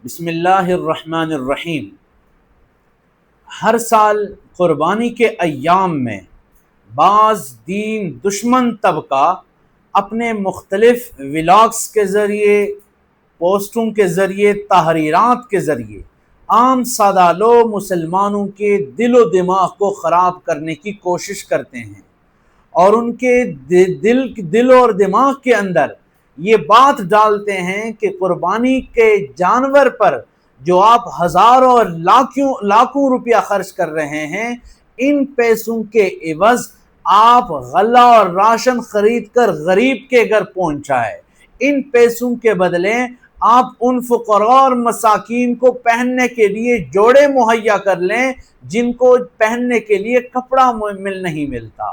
بسم اللہ الرحمن الرحیم۔ ہر سال قربانی کے ایام میں بعض دین دشمن طبقہ اپنے مختلف ولاگز کے ذریعے، پوسٹوں کے ذریعے، تحریرات کے ذریعے عام سادہ لوگ مسلمانوں کے دل و دماغ کو خراب کرنے کی کوشش کرتے ہیں، اور ان کے دل اور دماغ کے اندر یہ بات ڈالتے ہیں کہ قربانی کے جانور پر جو آپ ہزاروں اور لاکھوں روپیہ خرچ کر رہے ہیں، ان پیسوں کے عوض آپ غلہ اور راشن خرید کر غریب کے گھر پہنچائے۔ ان پیسوں کے بدلے آپ ان فقراء اور مساکین کو پہننے کے لیے جوڑے مہیا کر لیں جن کو پہننے کے لیے کپڑا نہیں ملتا۔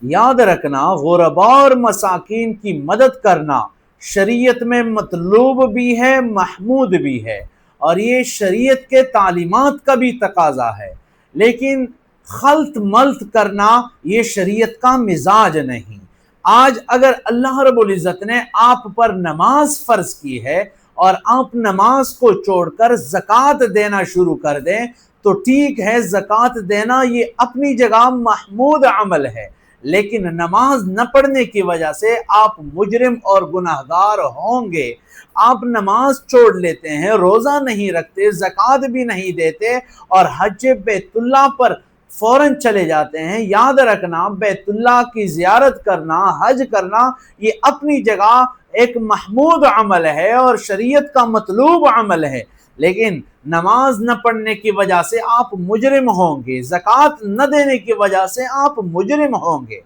یاد رکھنا، غرباء اور مساکین کی مدد کرنا شریعت میں مطلوب بھی ہے، محمود بھی ہے، اور یہ شریعت کے تعلیمات کا بھی تقاضا ہے، لیکن خلط ملط کرنا یہ شریعت کا مزاج نہیں۔ آج اگر اللہ رب العزت نے آپ پر نماز فرض کی ہے اور آپ نماز کو چھوڑ کر زکوٰۃ دینا شروع کر دیں تو ٹھیک ہے، زکوٰۃ دینا یہ اپنی جگہ محمود عمل ہے، لیکن نماز نہ پڑھنے کی وجہ سے آپ مجرم اور گناہگار ہوں گے۔ آپ نماز چھوڑ لیتے ہیں، روزہ نہیں رکھتے، زکوٰۃ بھی نہیں دیتے، اور حج بیت اللہ پر فوراً چلے جاتے ہیں۔ یاد رکھنا، بیت اللہ کی زیارت کرنا، حج کرنا یہ اپنی جگہ ایک محمود عمل ہے اور شریعت کا مطلوب عمل ہے، لیکن نماز نہ پڑھنے کی وجہ سے آپ مجرم ہوں گے، زکوٰۃ نہ دینے کی وجہ سے آپ مجرم ہوں گے۔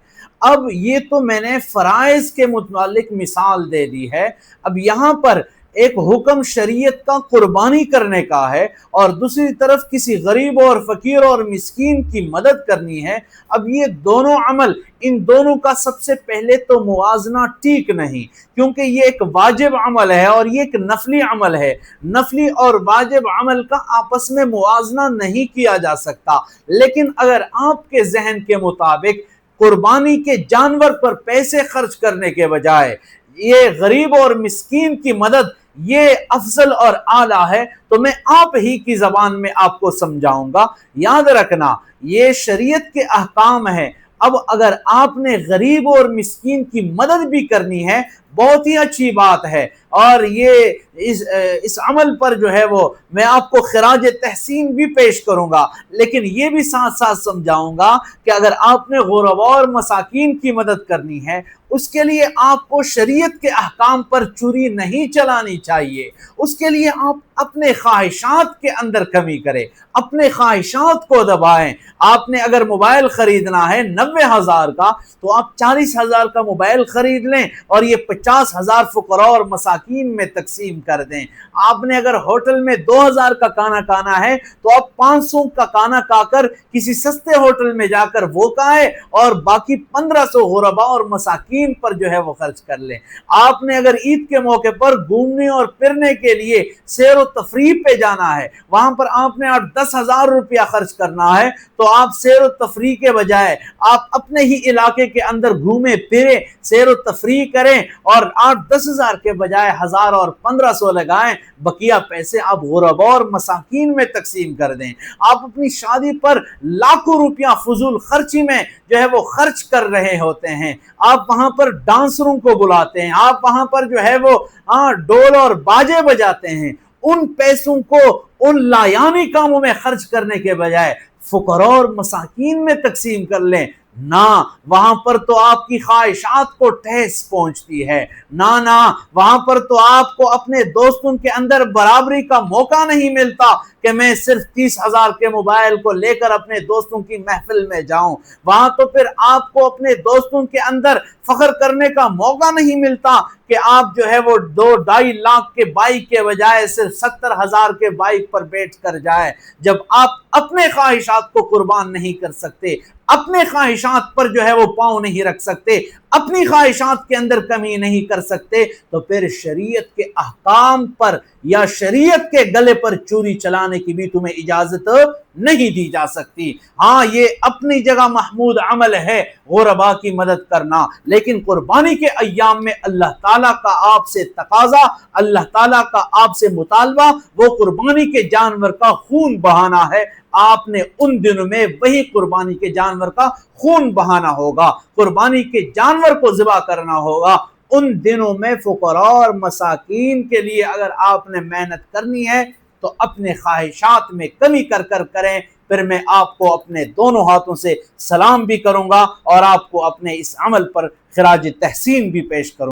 اب یہ تو میں نے فرائض کے متعلق مثال دے دی ہے، اب یہاں پر ایک حکم شریعت کا قربانی کرنے کا ہے اور دوسری طرف کسی غریب اور فقیر اور مسکین کی مدد کرنی ہے۔ اب یہ دونوں عمل، ان دونوں کا سب سے پہلے تو موازنہ ٹھیک نہیں، کیونکہ یہ ایک واجب عمل ہے اور یہ ایک نفلی عمل ہے۔ نفلی اور واجب عمل کا آپس میں موازنہ نہیں کیا جا سکتا، لیکن اگر آپ کے ذہن کے مطابق قربانی کے جانور پر پیسے خرچ کرنے کے بجائے یہ غریب اور مسکین کی مدد یہ افضل اور اعلیٰ ہے، تو میں آپ ہی کی زبان میں آپ کو سمجھاؤں گا۔ یاد رکھنا، یہ شریعت کے احکام ہیں۔ اب اگر آپ نے غریب اور مسکین کی مدد بھی کرنی ہے، بہت ہی اچھی بات ہے، اور یہ اس عمل پر جو ہے وہ میں آپ کو خراج تحسین بھی پیش کروں گا، لیکن یہ بھی ساتھ ساتھ سمجھاؤں گا کہ اگر آپ نے غرباء اور مساکین کی مدد کرنی ہے، اس کے لیے آپ کو شریعت کے احکام پر چھری نہیں چلانی چاہیے۔ اس کے لیے آپ اپنے خواہشات کے اندر کمی کریں، اپنے خواہشات کو دبائیں۔ آپ نے اگر موبائل خریدنا ہے 90,000 کا، تو آپ 40,000 کا موبائل خرید لیں اور یہ 50,000 فقراء اور مساکین میں تقسیم کر دیں۔ آپ نے اگر ہوٹل میں 2,000 کا کھانا کھانا ہے تو آپ 500 کا کھانا کھا کر کسی سستے ہوٹل میں جا کر وہ کھائیں اور باقی 1,500 غرباء اور مساکین پر جو ہے وہ خرچ کر لیں۔ آپ نے اگر عید کے موقع پر گھومنے اور پھرنے کے لیے سیر و تفریح پہ جانا ہے، وہاں پر آپ نے 8-10,000 روپیہ خرچ کرنا ہے، تو آپ سیر و تفریح کے بجائے آپ اپنے ہی علاقے کے اندر گھومیں پھریں، سیر و تفریح کریں، اور 8-10,000 کے بجائے 1,000 اور 1,500 لگائیں، بقیہ پیسے آپ غرباء اور مساکین میں تقسیم کر دیں۔ آپ اپنی شادی پر لاکھوں روپیہ فضول خرچی میں جو ہے وہ خرچ کر رہے ہوتے ہیں، آپ وہاں پر ڈانسروں کو بلاتے ہیں، آپ وہاں پر جو ہے وہ ڈول اور باجے بجاتے ہیں۔ ان پیسوں کو ان لایانی کاموں میں خرچ کرنے کے بجائے فقراء اور مساکین میں تقسیم کر لیں۔ نہ، وہاں پر تو آپ کی خواہشات کو ٹھیس پہنچتی ہے، نہ وہاں پر تو آپ کو اپنے دوستوں کے اندر برابری کا موقع نہیں ملتا کہ میں صرف 30,000 کے موبائل کو لے کر اپنے دوستوں کی محفل میں جاؤں۔ وہاں تو پھر آپ کو اپنے دوستوں کے اندر فخر کرنے کا موقع نہیں ملتا کہ آپ جو ہے وہ 2-2.5 لاکھ کے بائک کے بجائے صرف 70,000 کے بائک پر بیٹھ کر جائے۔ جب آپ اپنے خواہشات کو قربان نہیں کر سکتے، اپنے خواہشات پر جو ہے وہ پاؤں نہیں رکھ سکتے، اپنی خواہشات کے اندر کمی نہیں کر سکتے، تو پھر شریعت کے احکام پر یا شریعت کے گلے پر چوری چلانے کی بھی تمہیں اجازت نہیں دی جا سکتی۔ ہاں یہ اپنی جگہ محمود عمل ہے غربا کی مدد کرنا، لیکن قربانی کے ایام میں اللہ تعالیٰ کا آپ سے تقاضا، اللہ تعالیٰ کا آپ سے مطالبہ وہ قربانی کے جانور کا خون بہانا ہے۔ آپ نے ان دنوں میں وہی قربانی کے جانور کا خون بہانا ہوگا، قربانی کے جانور کو ذبح کرنا ہوگا۔ ان دنوں میں فقراء اور مساکین کے لیے اگر آپ نے محنت کرنی ہے تو اپنے خواہشات میں کمی کر کریں، پھر میں آپ کو اپنے دونوں ہاتھوں سے سلام بھی کروں گا اور آپ کو اپنے اس عمل پر خراج تحسین بھی پیش کروں گا۔